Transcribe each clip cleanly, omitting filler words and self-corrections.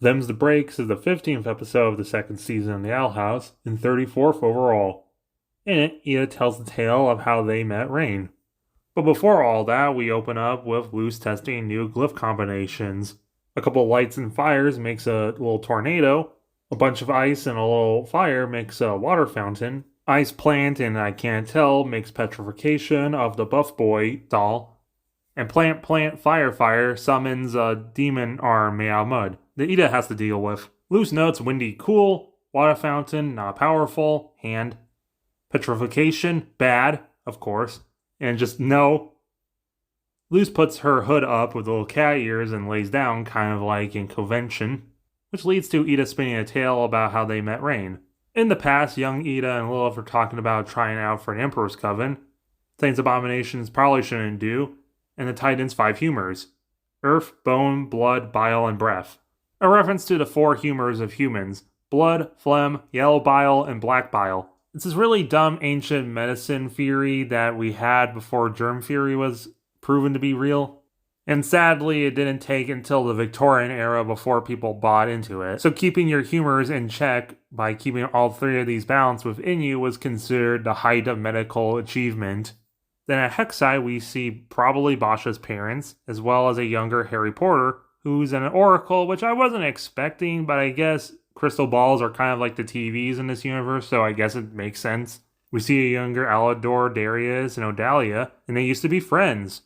Them's the Breaks is the 15th episode of the second season of The Owl House and 34th overall. In it, Ida tells the tale of how they met Raine. But before all that, we open up with Luz testing new glyph combinations. A couple lights and fires makes a little tornado, a bunch of ice and a little fire makes a water fountain, ice plant and I can't tell makes petrification of the Buff Boy doll, and plant fire fire summons a demon arm made out of mud that Ida has to deal with. Loose notes, windy cool, water fountain, not powerful, hand. Petrification, bad, of course, and just no. Luz puts her hood up with little cat ears and lays down, kind of like in Convention, which leads to Ida spinning a tale about how they met Raine. In the past, young Ida and Lilith were talking about trying out for an Emperor's Coven, things abominations probably shouldn't do, and the Titan's 5 humors: earth, bone, blood, bile, and breath. A reference to the 4 humors of humans: blood, phlegm, yellow bile, and black bile. It's this really dumb ancient medicine theory that we had before germ theory was proven to be real. And sadly, it didn't take until the Victorian era before people bought into it. So keeping your humors in check by keeping all 3 of these balanced within you was considered the height of medical achievement. Then at Hexside, we see probably Basha's parents, as well as a younger Harry Potter, who's an oracle, which I wasn't expecting, but I guess crystal balls are kind of like the TVs in this universe, so I guess it makes sense. We see a younger Alador, Darius, and Odalia, and they used to be friends.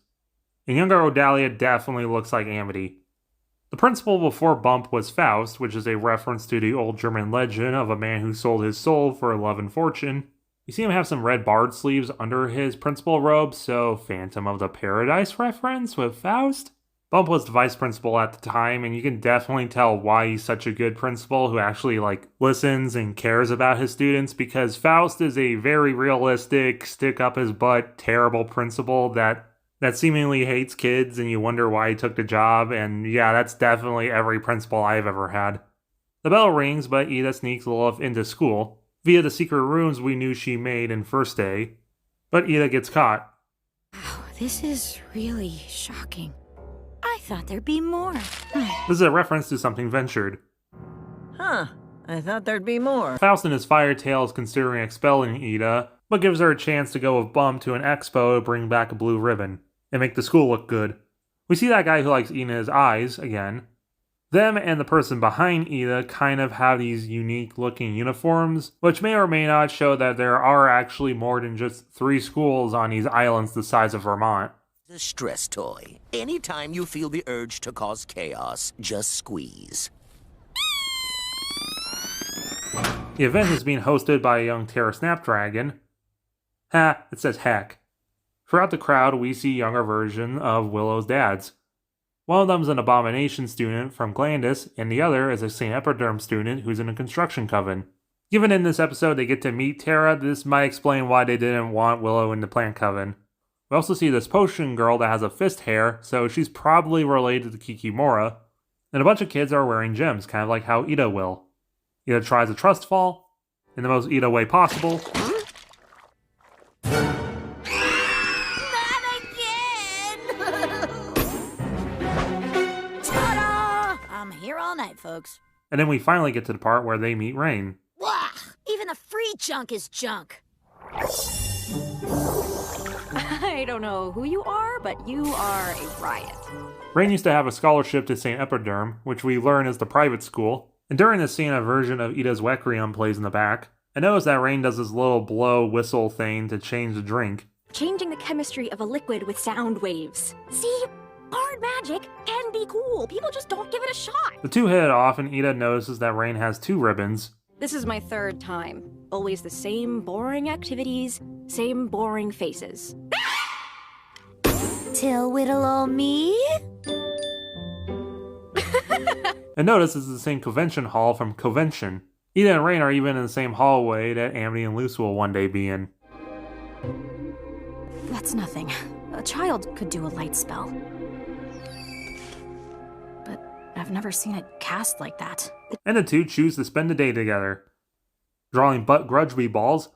And younger Odalia definitely looks like Amity. The principal before Bump was Faust, which is a reference to the old German legend of a man who sold his soul for love and fortune. You see him have some red barred sleeves under his principal robe, so Phantom of the Paradise reference with Faust? Bump was the vice principal at the time, and you can definitely tell why he's such a good principal who actually listens and cares about his students, because Faust is a very realistic, stick up his butt, terrible principal that seemingly hates kids and you wonder why he took the job, and yeah, that's definitely every principal I've ever had. The bell rings, but Ida sneaks Lilith into school via the secret rooms we knew she made in first day, but Ida gets caught. Wow, this is really shocking. I thought there'd be more. This is a reference to something ventured. Huh, I thought there'd be more. Faust in his fire tale is considering expelling Ida, but gives her a chance to go with Bump to an expo to bring back a blue ribbon and make the school look good. We see that guy who likes eating his eyes again. Them and the person behind Ida kind of have these unique looking uniforms, which may or may not show that there are actually more than just 3 schools on these islands the size of Vermont. The stress toy. Anytime you feel the urge to cause chaos, just squeeze. The event is being hosted by a young Terra Snapdragon. Ha, it says heck. Throughout the crowd, we see younger version of Willow's dads. One of them's an abomination student from Glandis, and the other is a St. Epiderm student who's in a construction coven. Given in this episode they get to meet Terra, this might explain why they didn't want Willow in the plant coven. We also see this potion girl that has a fist hair, so she's probably related to Kikimora. And a bunch of kids are wearing gems, kind of like how Ida will. Ida tries a trust fall, in the most Ida way possible. Not again! Ta-da! I'm here all night, folks. And then we finally get to the part where they meet Raine. Wah! Even the free junk is junk. I don't know who you are, but you are a riot. Raine used to have a scholarship to St. Epiderm, which we learn is the private school. And during this scene, a version of Ida's Requiem plays in the back. I noticed that Raine does this little blow whistle thing to change the drink. Changing the chemistry of a liquid with sound waves. See? Bard magic can be cool. People just don't give it a shot. The 2 hit it off, and Ida notices that Raine has 2 ribbons. This is my 3rd time. Always the same boring activities, same boring faces. Till whittle ol' me? And notice this is the same convention hall from Convention. Ida and Raine are even in the same hallway that Amity and Luce will one day be in. That's nothing. A child could do a light spell. But I've never seen it cast like that. And the 2 choose to spend the day together, drawing butt grudgeby balls,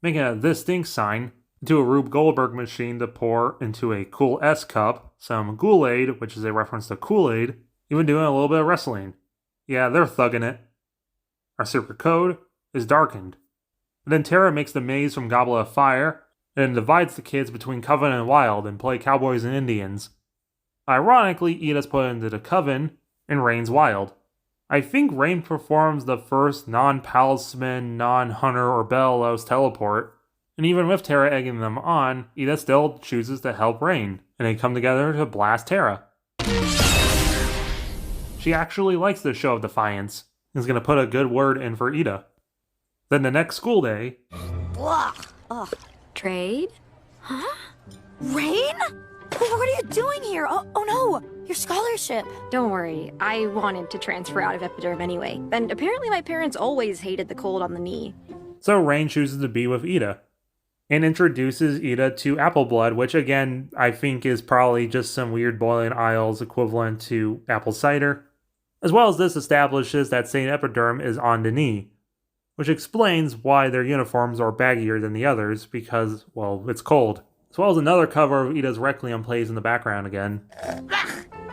making a "this stinks" sign, into a Rube Goldberg machine to pour into a Cool S cup, some Kool-Aid, which is a reference to Kool-Aid, even doing a little bit of wrestling. Yeah, they're thugging it. Our secret code is darkened. And then Terra makes the maze from Goblet of Fire and divides the kids between Coven and Wild and play cowboys and Indians. Ironically, Ida's put into the Coven and Raine's Wild. I think Raine performs the first non-palisman, non-hunter or Bellows teleport, and even with Terra egging them on, Ida still chooses to help Raine, and they come together to blast Terra. She actually likes the show of defiance, and is going to put a good word in for Ida. Then the next school day... Blah. Ugh. Trade? Huh? Raine? What are you doing here? Oh no! Your scholarship! Don't worry, I wanted to transfer out of Epiderm anyway. And apparently my parents always hated the cold on the knee. So Raine chooses to be with Ida, and introduces Ida to Apple Blood, which again, I think is probably just some weird boiling isles equivalent to apple cider. As well as this establishes that St. Epiderm is on the knee, which explains why their uniforms are baggier than the others, because, well, it's cold. As well as another cover of Ida's Requiem plays in the background again.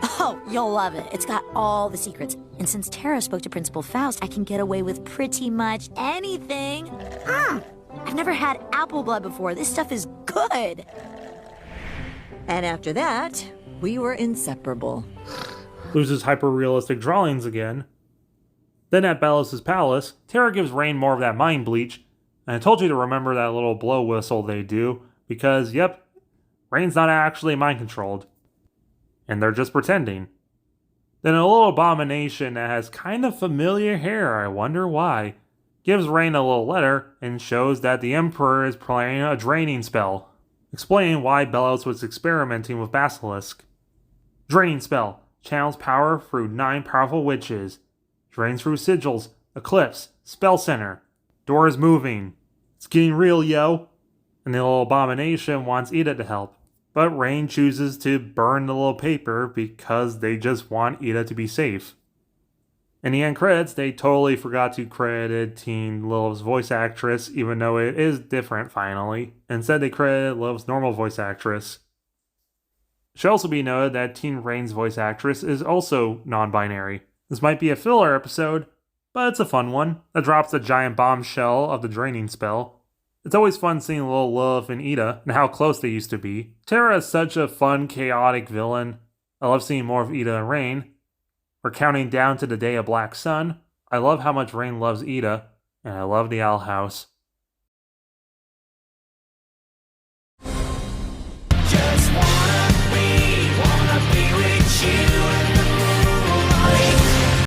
Oh, you'll love it. It's got all the secrets. And since Terra spoke to Principal Faust, I can get away with pretty much anything. I've never had apple blood before. This stuff is good. And after that, we were inseparable. Loses hyper-realistic drawings again. Then at Bellows' palace, Terra gives Raine more of that mind bleach, and I told you to remember that little blow whistle they do, because, yep, Raine's not actually mind-controlled. And they're just pretending. Then a little abomination that has kind of familiar hair, I wonder why, gives Raine a little letter and shows that the Emperor is playing a draining spell, explaining why Bellows was experimenting with Basilisk. Draining spell channels power through 9 powerful witches. Drains through sigils, eclipse, spell center. Door is moving. It's getting real, yo. And the little abomination wants Ida to help. But Raine chooses to burn the little paper because they just want Ida to be safe. In the end credits, they totally forgot to credit Teen Lilith's voice actress, even though it is different finally. Instead, they credited Lilith's normal voice actress. It should also be noted that Teen Raine's voice actress is also non-binary. This might be a filler episode, but it's a fun one that drops the giant bombshell of the draining spell. It's always fun seeing little Lilith and Ida and how close they used to be. Terra is such a fun, chaotic villain. I love seeing more of Ida and Raine. We're counting down to the day of Black Sun. I love how much Raine loves Ida, and I love the Owl House.